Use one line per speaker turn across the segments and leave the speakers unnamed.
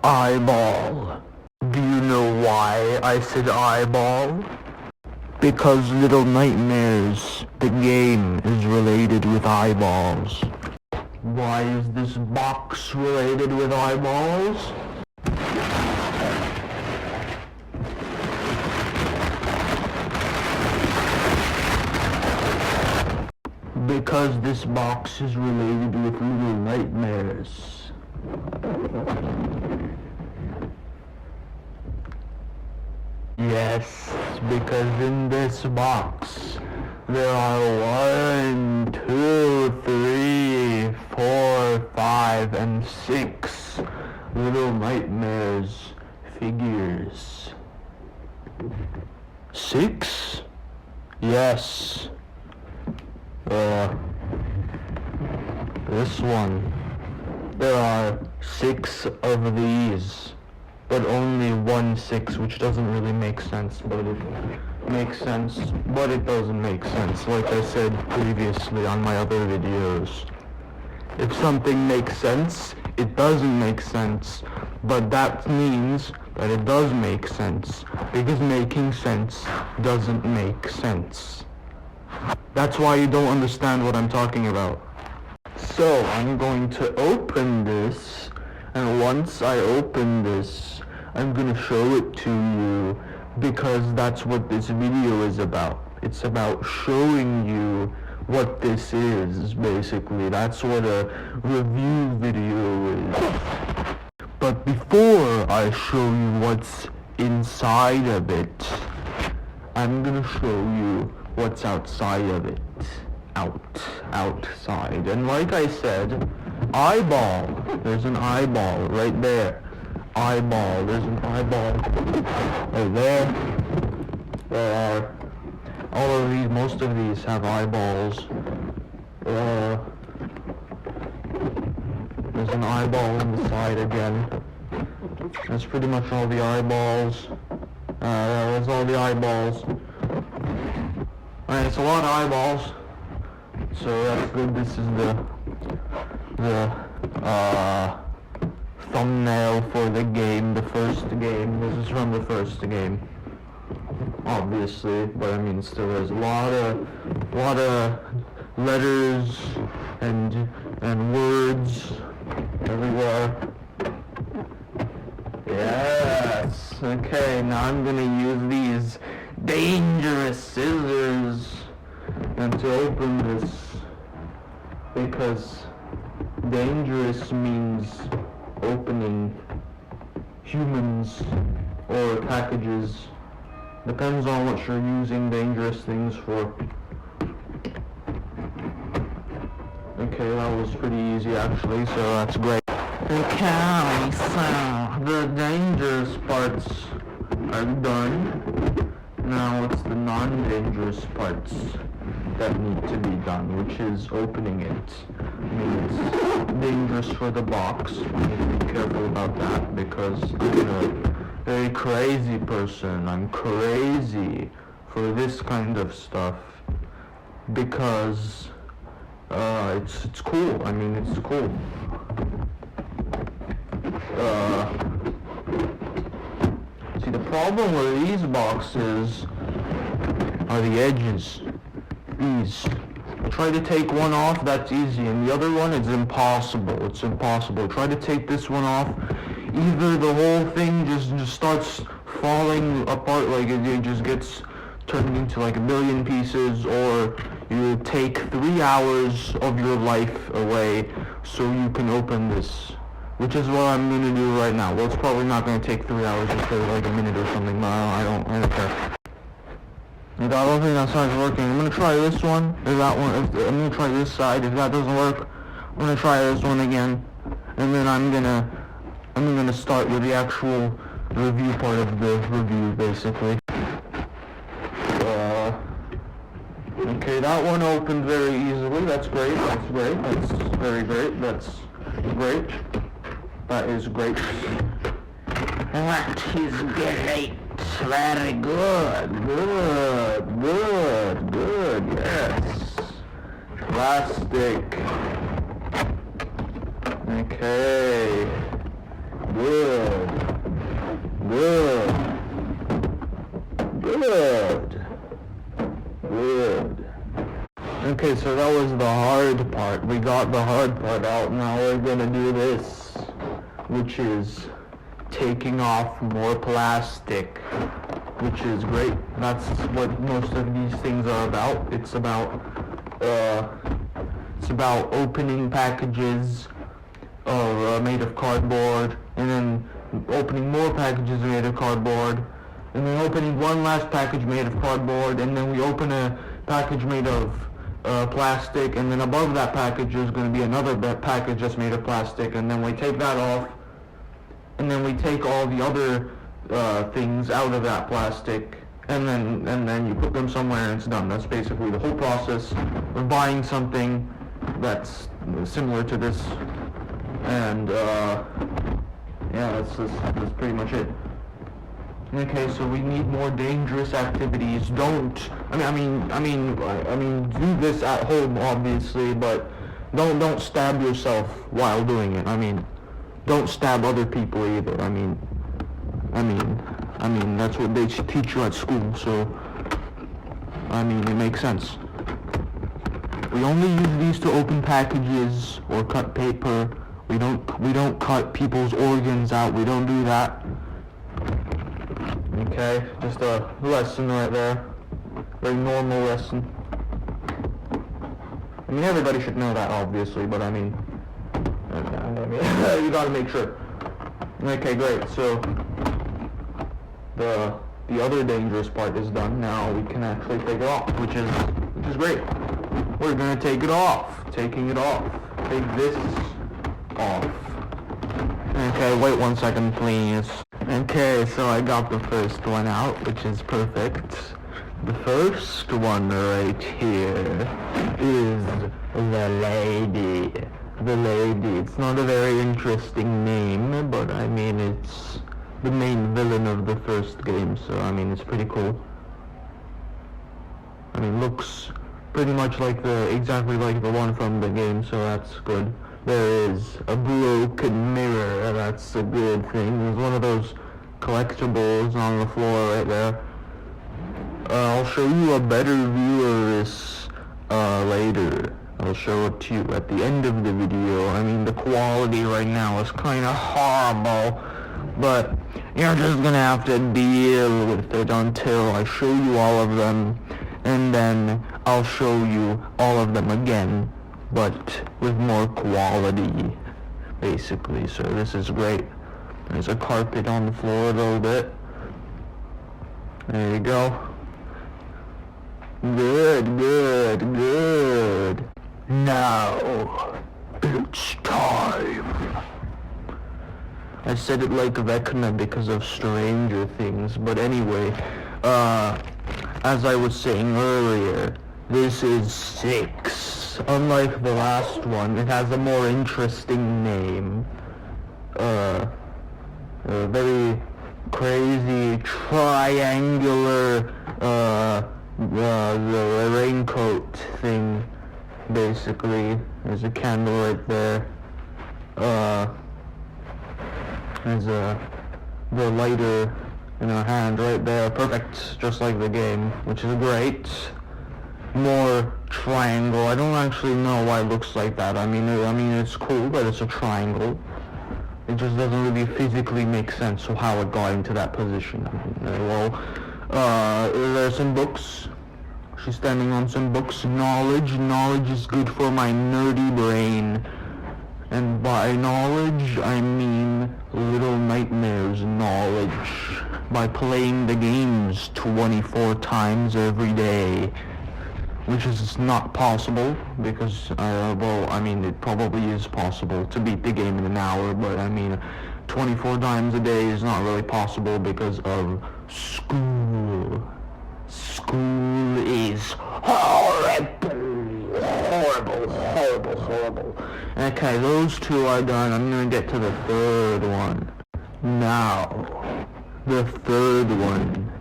Eyeball. Do you know why I said eyeball? Because Little Nightmares, the game, is related with eyeballs. Why is this box related with eyeballs? Because this box is related with Little Nightmares. Yes, because in this box there are 1, 2, 3, 4, 5, and 6 Little Nightmares figures. 6? Yes. This one. There are 6 of these, but only 1 6, which doesn't really make sense, but it makes sense, but it doesn't make sense, like I said previously on my other videos. If something makes sense, it doesn't make sense, but that means that it does make sense, because making sense doesn't make sense. That's why you don't understand what I'm talking about. So, I'm going to open this, and once I open this, I'm going to show it to you, because that's what this video is about. It's about showing you what this is, basically. That's what a review video is. But before I show you what's inside of it, I'm going to show you what's outside of it. Outside. And like I said, eyeball. There's an eyeball right there. Eyeball. There's an eyeball right there. There are all of these, most of these have eyeballs. There's an eyeball on the side again. That's pretty much all the eyeballs. That's all the eyeballs. Alright, it's a lot of eyeballs. So that's good. This is the thumbnail for the game, the first game. This is from the first game, obviously, but I mean, still there's a lot of letters and words everywhere. Yes. Okay, now I'm gonna use these dangerous scissors and to open this, because dangerous means opening humans or packages. Depends on what you're using dangerous things for. Okay, that was pretty easy actually, so that's great. Okay, so the dangerous parts are done. Now it's the non-dangerous parts that need to be done, which is opening it. I mean, it's dangerous for the box. You need to be careful about that, because I'm a very crazy person. I'm crazy for this kind of stuff, because it's cool. I mean, it's cool. See, the problem with these boxes are the edges. These. Try to take one off, that's easy, and the other one, it's impossible. It's impossible. Try to take this one off, either the whole thing just starts falling apart, like it just gets turned into like a million pieces, or you take 3 hours of your life away so you can open this, which is what I'm going to do right now. Well, it's probably not going to take 3 hours, it's probably like a minute or something, but I don't care. I don't think that side's working. I'm going to try this one, I'm going to try this side. If that doesn't work, I'm going to try this one again, and then I'm going to start with the actual review part of the review, basically. Okay, that one opened very easily. That's great. That's great. That's very great. That's great. That is great. That is great. Very good. Good. Yes. Plastic. Okay. Good. so that was the hard part. We got the hard part out. Now we're gonna do this, which is taking off more plastic, which is great. That's what most of these things are about. It's about opening packages made of cardboard, and then opening more packages made of cardboard, and then opening one last package made of cardboard, and then we open a package made of plastic, and then above that package there's going to be another package that's made of plastic, and then we take that off, and then we take all the other things out of that plastic, and then you put them somewhere and it's done. That's basically the whole process of buying something that's similar to this, and yeah, that's pretty much it. Okay, so we need more dangerous activities. Don't, I mean, do this at home, obviously, but don't stab yourself while doing it. I mean, don't stab other people either. I mean, that's what they teach you at school, so, I mean, it makes sense. We only use these to open packages or cut paper. We don't cut people's organs out. We don't do that. Okay, just a lesson right there. Very normal lesson. I mean, everybody should know that, obviously, but I mean, you gotta make sure. Okay, great. So the other dangerous part is done. Now we can actually take it off, which is great. We're gonna take it off. Taking it off. Take this off. Okay, wait 1 second, please. Okay, so I got the first one out, which is perfect. The first one right here is the lady. The lady. It's not a very interesting name, but I mean, it's the main villain of the first game, so I mean, it's pretty cool. I mean, looks pretty much like exactly like the one from the game, so that's good. There is a broken mirror, that's a good thing. There's one of those collectibles on the floor right there. I'll show you a better view of this later. I'll show it to you at the end of the video. I mean, the quality right now is kind of horrible, but you're just gonna have to deal with it until I show you all of them, and then I'll show you all of them again, but with more quality, basically. So this is great. There's a carpet on the floor a little bit. There you go. Good, good, good. Now, it's time. I said it like Vecna because of Stranger Things, but anyway, as I was saying earlier, this is 6. Unlike the last one, it has a more interesting name. A very crazy triangular, the raincoat thing, basically. There's a candle right there. There's the lighter in her hand right there. Perfect, just like the game, which is great. More triangle. I don't actually know why it looks like that. I mean, it's cool, but it's a triangle. It just doesn't really physically make sense, so how it got into that position. Well, there's some books. She's standing on some books. Knowledge. Knowledge is good for my nerdy brain. And by knowledge, I mean Little Nightmares knowledge. By playing the games 24 times every day. Which is not possible, because, well, I mean, it probably is possible to beat the game in an hour, but I mean, 24 times a day is not really possible because of school. School is horrible. Horrible, horrible, horrible. Okay, those two are done. I'm gonna get to the third one. Now, the third one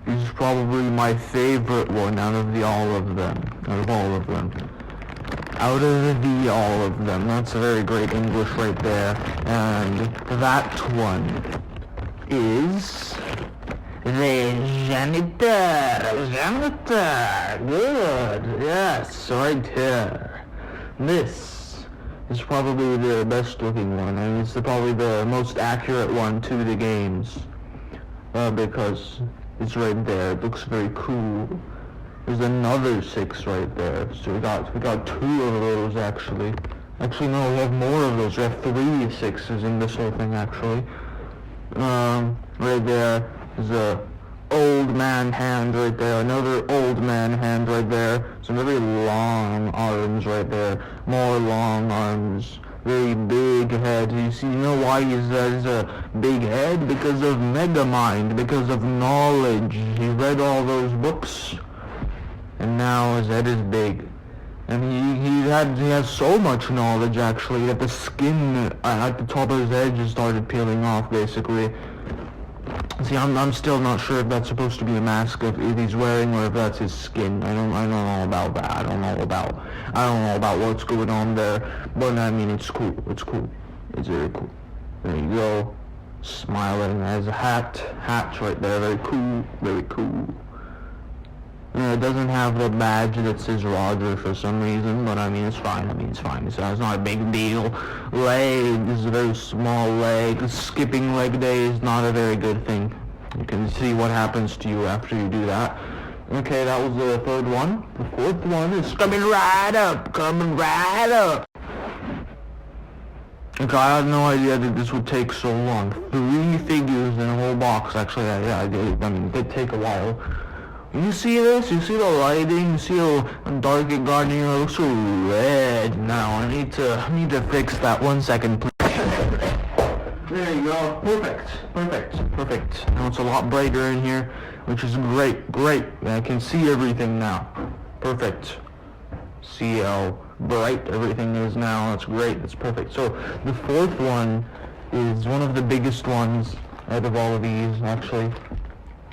is probably my favorite one out of all of them. That's a very great English right there. And that one is Janitor, good, yes, right here. This is probably the best looking one, and it's probably the most accurate one to the games, because it's right there. It looks very cool. There's another 6 right there, so we got 2 of those actually. Actually, no, we have more of those. We have 3 6s in this whole thing actually. Right there is a old man hand right there, another old man hand right there, some very long arms right there, more long arms, very big head. You know why he has a big head? Because of Megamind, because of knowledge. He read all those books, and now his head is big. And he has so much knowledge actually that the skin at the top of his head just started peeling off basically. See, I'm still not sure if that's supposed to be a mask if he's wearing or if that's his skin. I don't know about that. I don't know about what's going on there. But I mean, it's cool. It's cool. It's very cool. There you go. Smiling as a hat right there. Very cool. Very cool. It doesn't have the badge that says Roger for some reason, but I mean, it's fine. It's not a big deal. Legs, a very small leg. Skipping leg day is not a very good thing. You can see what happens to you after you do that. Okay, that was the 3rd one. The 4th one is coming right up. Okay, I had no idea that this would take so long. 3 figures in a whole box. Actually, yeah, I did. I mean, it did take a while. You see this? You see the lighting? You see how dark it got in here? It looks so red now. I need to fix that. 1 second, please. There you go. Perfect. Now it's a lot brighter in here, which is great. I can see everything now. Perfect. See how bright everything is now. That's great. That's perfect. So the 4th one is one of the biggest ones out of all of these, actually.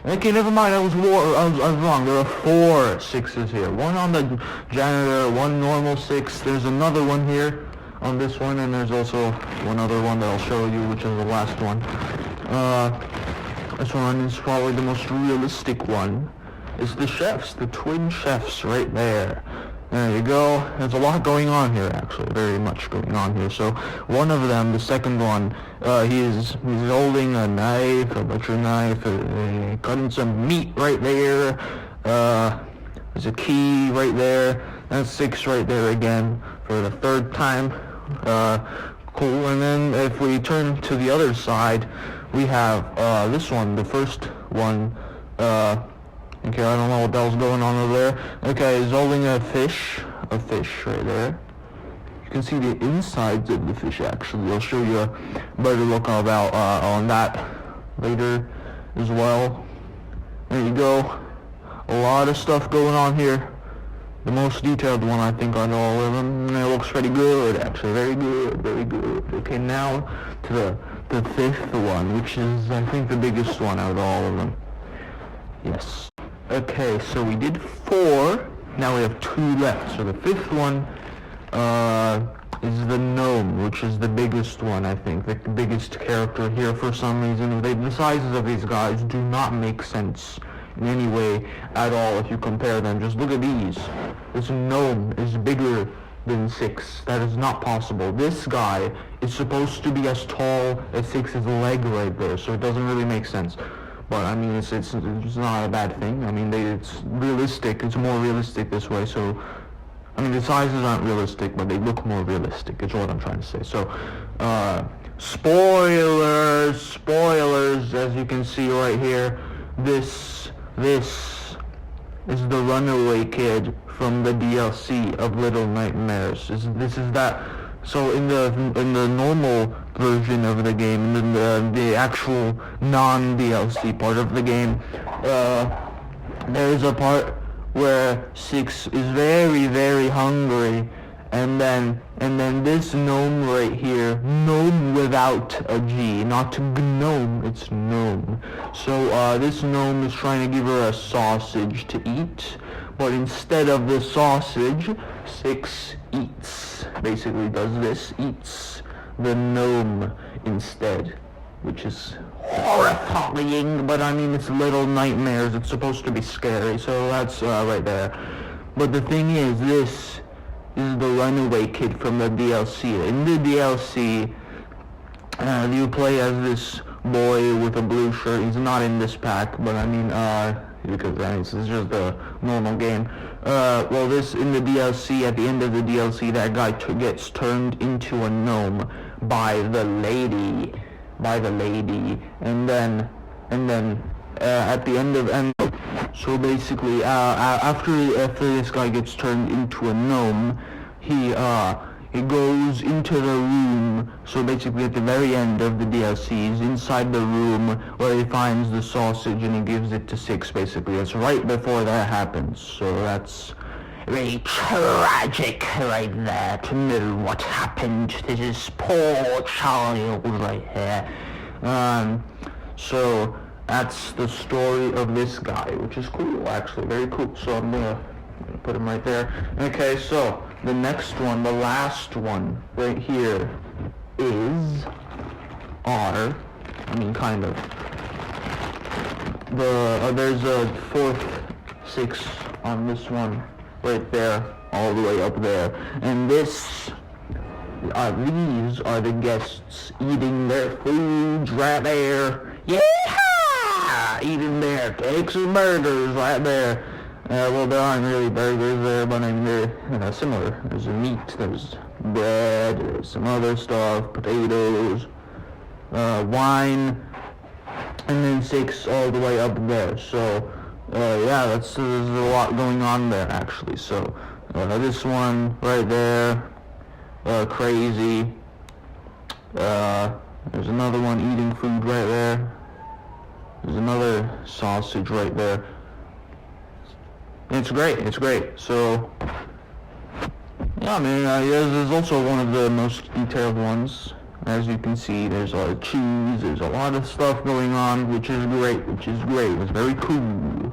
Okay, never mind, I was wrong. There are 4 6s here. 1 on the janitor, 1 normal 6. There's another one here on this one, and there's also one other one that I'll show you, which is the last one. This one is probably the most realistic one. It's the chefs, the twin chefs right there. There you go. There's a lot going on here, actually. Very much going on here. So, one of them, the second one, he's holding a knife, a butcher knife, cutting some meat right there. There's a key right there. That's 6 right there again for the 3rd time. Cool. And then if we turn to the other side, we have this one, the first one. Okay, I don't know what the hell's going on over there. Okay, he's holding a fish right there. You can see the insides of the fish actually. I'll show you a better look about on that later as well. There you go. A lot of stuff going on here. The most detailed one I think on all of them. And it looks pretty good actually. Very good. Okay, now to the 5th one, which is I think the biggest one out of all of them. Yes. Okay, so we did 4, now we have 2 left. So the 5th one is the gnome, which is the biggest one, I think. The biggest character here for some reason. The sizes of these guys do not make sense in any way at all if you compare them. Just look at these. This gnome is bigger than 6. That is not possible. This guy is supposed to be as tall as 6's leg right there, so it doesn't really make sense. But I mean, it's not a bad thing. I mean, it's realistic. It's more realistic this way. So, I mean, the sizes aren't realistic, but they look more realistic. Is what I'm trying to say. So, spoilers. As you can see right here, this is the runaway kid from the DLC of Little Nightmares. This is that. So in the normal version of the game, in the actual non-DLC part of the game, there is a part where 6 is very hungry, and then this gnome right here, gnome without a G, not gnome, it's gnome. So this gnome is trying to give her a sausage to eat, but instead of the sausage, 6 eats. Basically does this, eats the gnome instead. which is horrifying, but I mean, it's Little Nightmares, it's supposed to be scary, so that's right there. But the thing is, this is the runaway kid from the DLC. In the DLC, you play as this boy with a blue shirt. He's not in this pack, but I mean, because this is just a normal game. Well, this in the DLC, at the end of the DLC, that guy gets turned into a gnome by the lady, and then at the end of so basically, after this guy gets turned into a gnome, he goes into the room. So basically, at the very end of the DLC, he's inside the room where he finds the sausage and he gives it to Six. Basically, it's right before that happens. So that's very tragic right there, to know what happened to this poor child right here. So that's the story of this guy, which is cool, actually, very cool. So I'm gonna put him right there. Okay, so the next one, the last one right here is kind of. There's a 4th 6 on this one right there, all the way up there, and these are the guests eating their foods right there. Yeah, eating their cakes and burgers right there. Well, there aren't really burgers there, but I mean, they're similar. There's meat, there's bread, there's some other stuff, potatoes, wine, and then 6 all the way up there. So, yeah, there's a lot going on there, actually. So, this one right there, crazy. There's another one eating food right there. There's another sausage right there. It's great. So, yeah, I mean, there's also one of the most detailed ones. As you can see, there's a lot of cheese, there's a lot of stuff going on, which is great. It's very cool.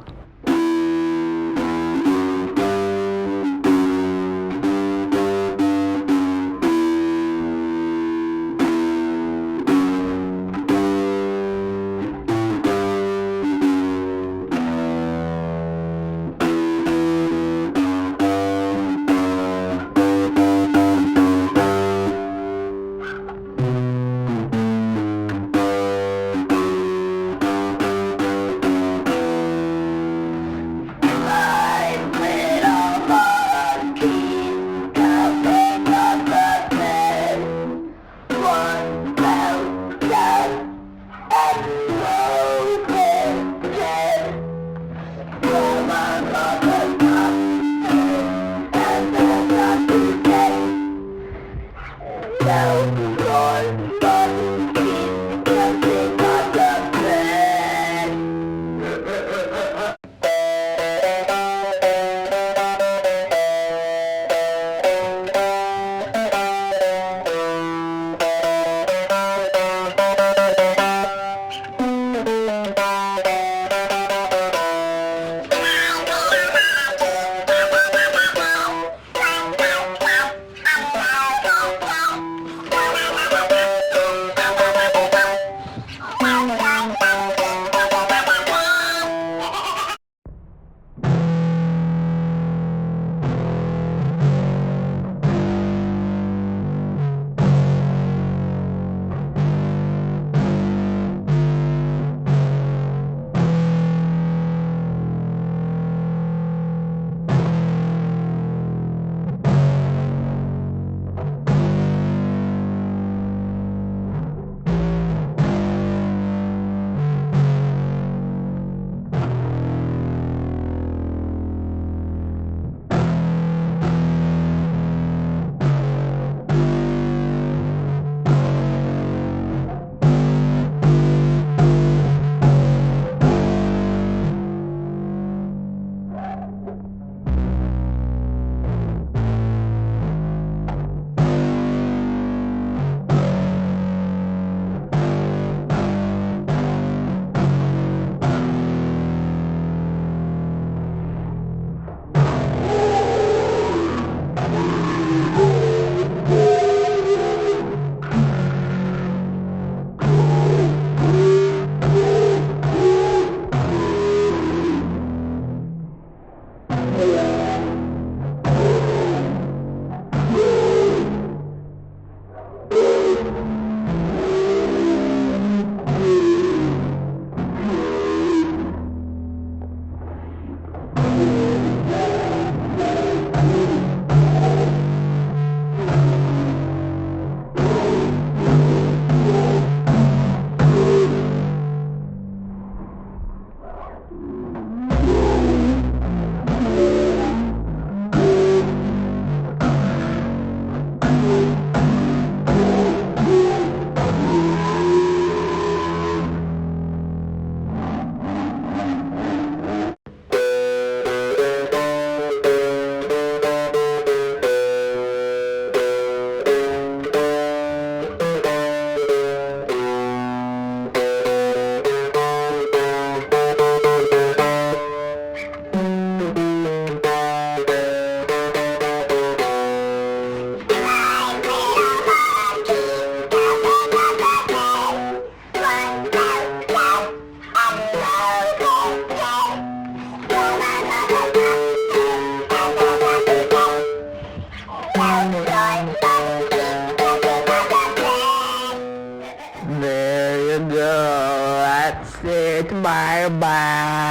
Bye bye.